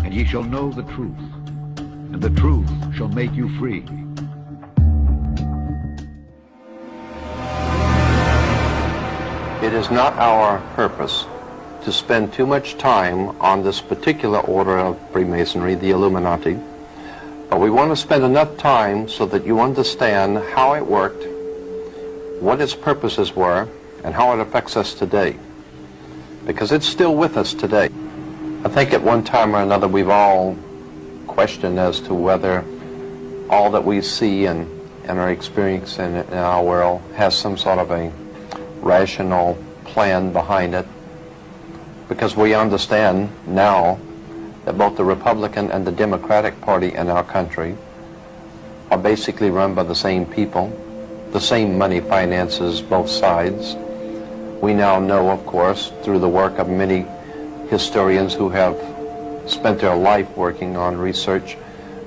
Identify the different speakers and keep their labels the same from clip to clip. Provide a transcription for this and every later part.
Speaker 1: and ye shall know the truth, and the truth shall make you free.
Speaker 2: It is not our purpose to spend too much time on this particular order of Freemasonry, the Illuminati, but we want to spend enough time so that you understand how it worked, what its purposes were, and how it affects us today. Because it's still with us today. I think at one time or another we've all questioned as to whether all that we see and are experiencing in our world has some sort of a rational plan behind it. Because we understand now that both the Republican and the Democratic Party in our country are basically run by the same people. The same money finances both sides. We now know, of course, through the work of many historians who have spent their life working on research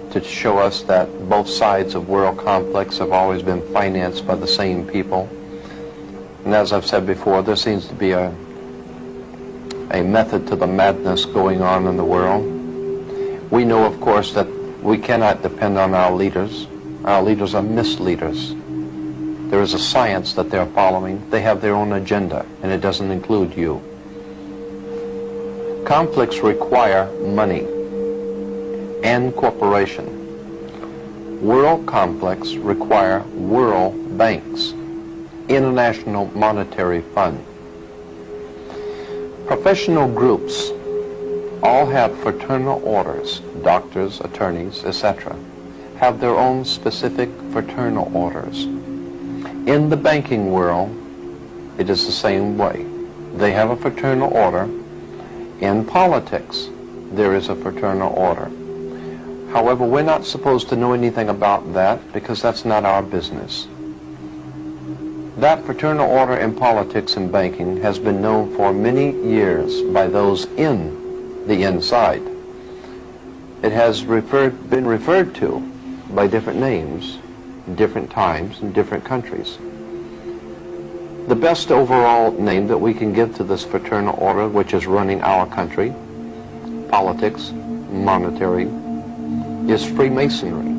Speaker 2: to show us that both sides of world complex have always been financed by the same people. And as I've said before, there seems to be a method to the madness going on in the world. We know, of course, that we cannot depend on our leaders. Our leaders are misleaders. There is a science that they're following. They have their own agenda, and it doesn't include you. Conflicts require money and corporation. World conflicts require world banks, International Monetary Fund. Professional groups all have fraternal orders, doctors, attorneys, etc., have their own specific fraternal orders. In the banking world, it is the same way. They have a fraternal order. In politics, there is a fraternal order. However, we're not supposed to know anything about that because that's not our business. That fraternal order in politics and banking has been known for many years by those in the inside. It has been referred to by different names, different times, in different countries. The best overall name that we can give to this fraternal order, which is running our country, politics, monetary, is Freemasonry.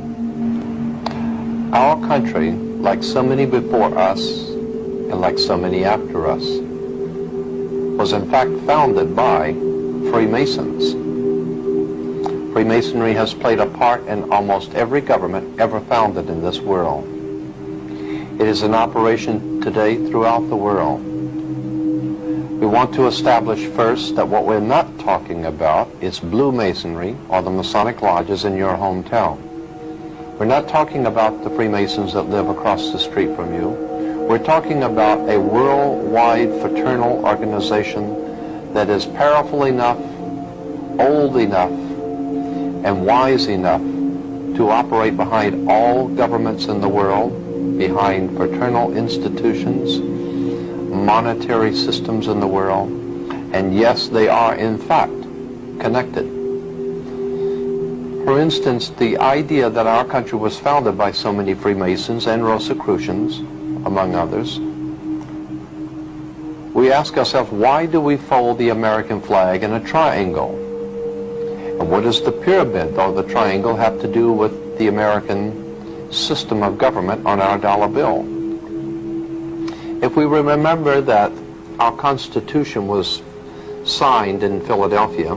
Speaker 2: Our country, like so many before us, and like so many after us, was in fact founded by Freemasons. Freemasonry has played a part in almost every government ever founded in this world. It is in operation today throughout the world. We want to establish first that what we're not talking about is Blue Masonry or the Masonic lodges in your hometown. We're not talking about the Freemasons that live across the street from you. We're talking about a worldwide fraternal organization that is powerful enough, old enough, and wise enough to operate behind all governments in the world, behind fraternal institutions, monetary systems in the world, and yes, they are in fact connected. For instance, the idea that our country was founded by so many Freemasons and Rosicrucians, among others, we ask ourselves, why do we fold the American flag in a triangle? And what does the pyramid or the triangle have to do with the American system of government on our dollar bill? If we remember that our Constitution was signed in Philadelphia,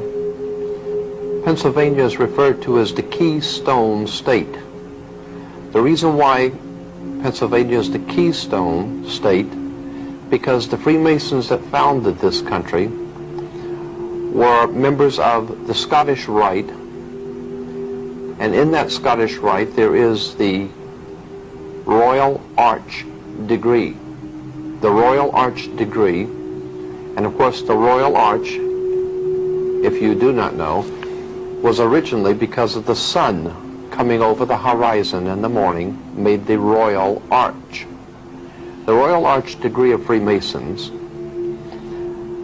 Speaker 2: Pennsylvania is referred to as the Keystone State. The reason why Pennsylvania is the Keystone State, because the Freemasons that founded this country were members of the Scottish Rite, and in that Scottish Rite there is the Royal Arch degree. The Royal Arch degree, and of course the Royal Arch, if you do not know, was originally because of the sun coming over the horizon in the morning made the Royal Arch. The Royal Arch degree of Freemasons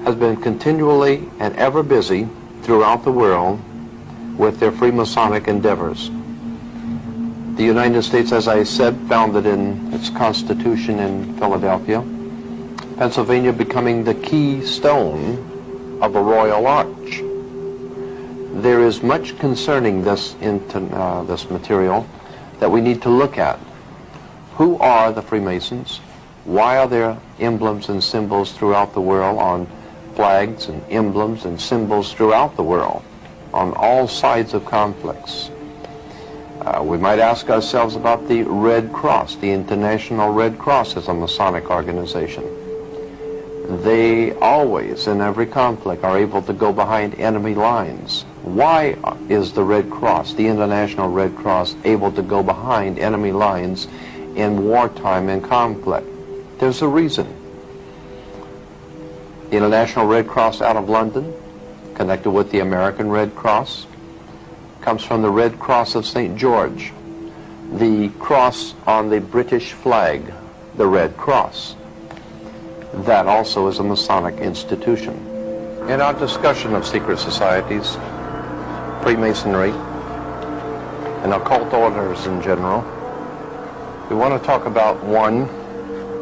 Speaker 2: has been continually and ever busy throughout the world with their Freemasonic endeavors. The United States, as I said, founded in its Constitution in Philadelphia, Pennsylvania becoming the keystone of the Royal Arch. there is much concerning this material that we need to look at. Who are the Freemasons? Why are there emblems and symbols throughout the world on flags and emblems and symbols throughout the world on all sides of conflicts? We might ask ourselves about the Red Cross. The International Red Cross is a Masonic organization. They always, in every conflict, are able to go behind enemy lines. Why is the Red Cross, the International Red Cross, able to go behind enemy lines in wartime and conflict? There's a reason. The International Red Cross out of London, connected with the American Red Cross, comes from the Red Cross of St. George, the cross on the British flag, the Red Cross. That also is a Masonic institution. In our discussion of secret societies, Freemasonry, and occult orders in general, we want to talk about one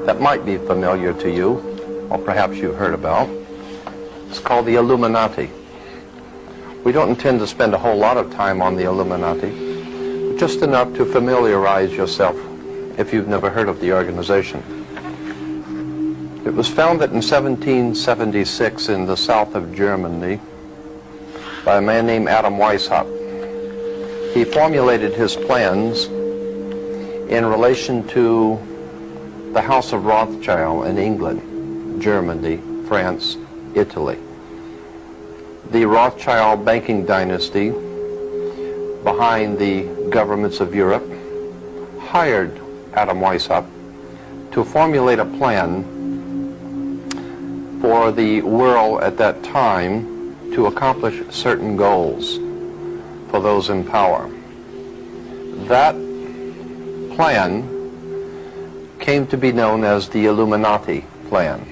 Speaker 2: that might be familiar to you, or perhaps you've heard about. It's called the Illuminati. We don't intend to spend a whole lot of time on the Illuminati, but just enough to familiarize yourself if you've never heard of the organization. It was founded in 1776 in the south of Germany by a man named Adam Weishaupt. He formulated his plans in relation to the House of Rothschild in England, Germany, France, Italy. The Rothschild banking dynasty behind the governments of Europe hired Adam Weishaupt to formulate a plan for the world at that time to accomplish certain goals for those in power. That plan came to be known as the Illuminati plan.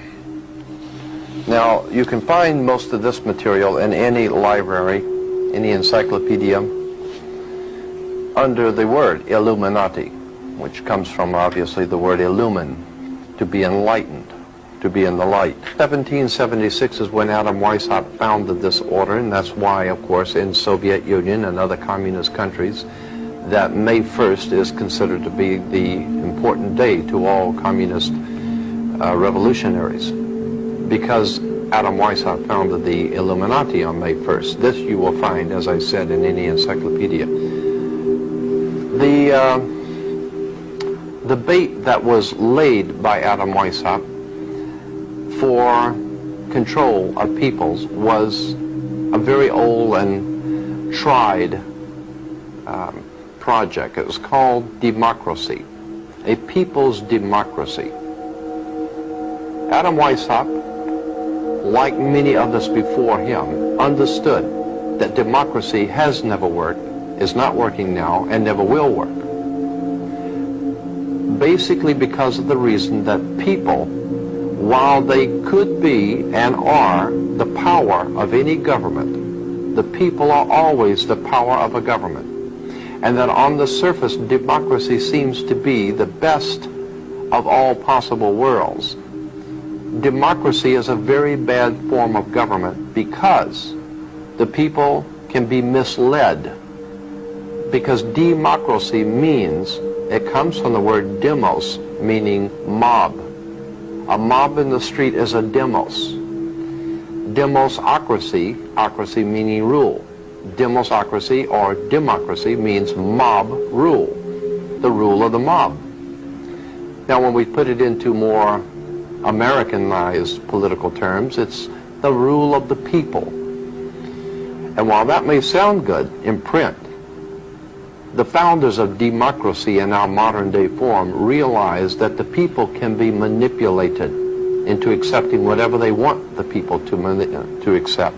Speaker 2: Now, you can find most of this material in any library, any encyclopedia, under the word Illuminati, which comes from, obviously, the word illumine, to be enlightened, to be in the light. 1776 is when Adam Weishaupt founded this order, and that's why, of course, in Soviet Union and other communist countries, that May 1st is considered to be the important day to all communist revolutionaries, because Adam Weishaupt founded the Illuminati on May 1st. This you will find, as I said, in any encyclopedia. The bait that was laid by Adam Weishaupt for control of peoples was a very old and tried project. It was called democracy, a people's democracy. Adam Weishaupt, like many others before him, understood that democracy has never worked, is not working now, and never will work. Basically because of the reason that people, while they could be and are the power of any government, the people are always the power of a government. And that on the surface, democracy seems to be the best of all possible worlds. Democracy is a very bad form of government because the people can be misled. Because democracy means, it comes from the word demos, meaning mob. A mob in the street is a demos. Demosocracy, ocracy meaning rule. Demosocracy or democracy means mob rule, the rule of the mob. Now when we put it into more Americanized political terms, it's the rule of the people. And while that may sound good in print, the founders of democracy in our modern day form realized that the people can be manipulated into accepting whatever they want the people to accept.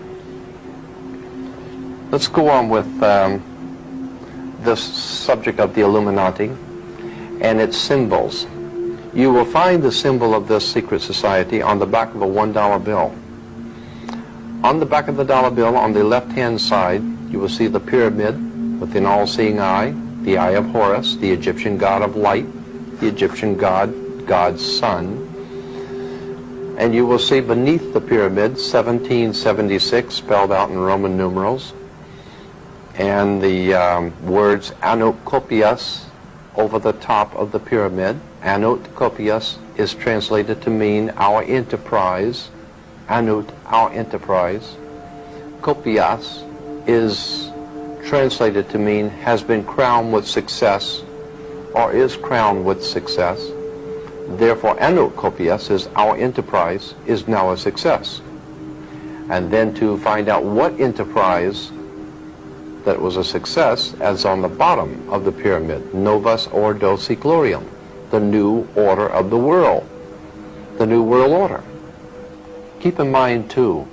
Speaker 2: Let's go on with this subject of the Illuminati and its symbols. You will find the symbol of this secret society on the back of a $1 bill. On the back of the dollar bill, on the left-hand side, you will see the pyramid with an all-seeing eye, the eye of Horus, the Egyptian god of light, the Egyptian god, God's son. And you will see beneath the pyramid 1776 spelled out in Roman numerals. and the words anokopias over the top of the pyramid. Anokopias is translated to mean our enterprise. Anut, our enterprise. Kopias is translated to mean has been crowned with success or is crowned with success. Therefore, anokopias is our enterprise is now a success. And then to find out what enterprise that was a success, as on the bottom of the pyramid, Novus Ordo Seclorum, the new order of the world, the new world order. Keep in mind, too,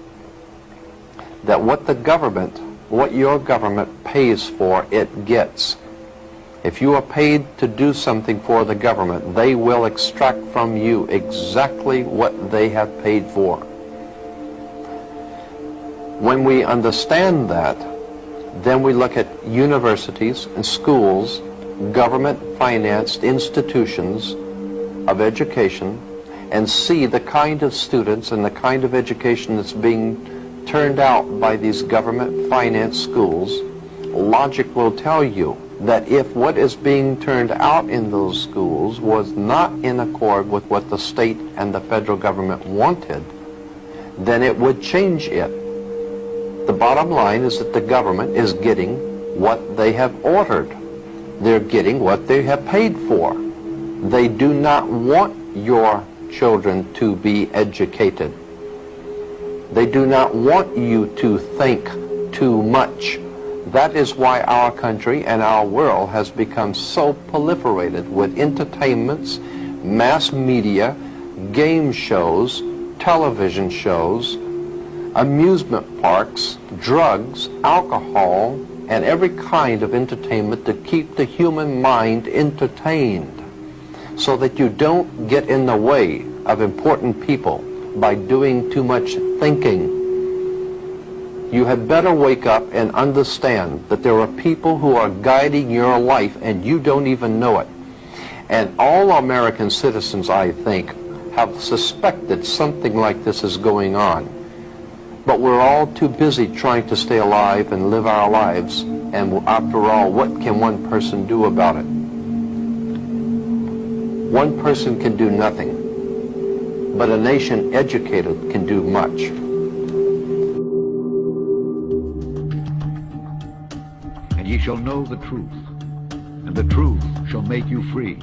Speaker 2: that what the government, what your government pays for, it gets. If you are paid to do something for the government, they will extract from you exactly what they have paid for. When we understand that, then we look at universities and schools, government-financed institutions of education, and see the kind of students and the kind of education that's being turned out by these government-financed schools. Logic will tell you that if what is being turned out in those schools was not in accord with what the state and the federal government wanted, then it would change it. The bottom line is that the government is getting what they have ordered. They're getting what they have paid for. They do not want your children to be educated. They do not want you to think too much. That is why our country and our world has become so proliferated with entertainments, mass media, game shows, television shows, amusement parks, drugs, alcohol, and every kind of entertainment to keep the human mind entertained, so that you don't get in the way of important people by doing too much thinking. You had better wake up and understand that there are people who are guiding your life and you don't even know it. And all American citizens, I think, have suspected something like this is going on. But we're all too busy trying to stay alive and live our lives. And after all, what can one person do about it? One person can do nothing, but a nation educated can do much.
Speaker 1: And ye shall know the truth, and the truth shall make you free.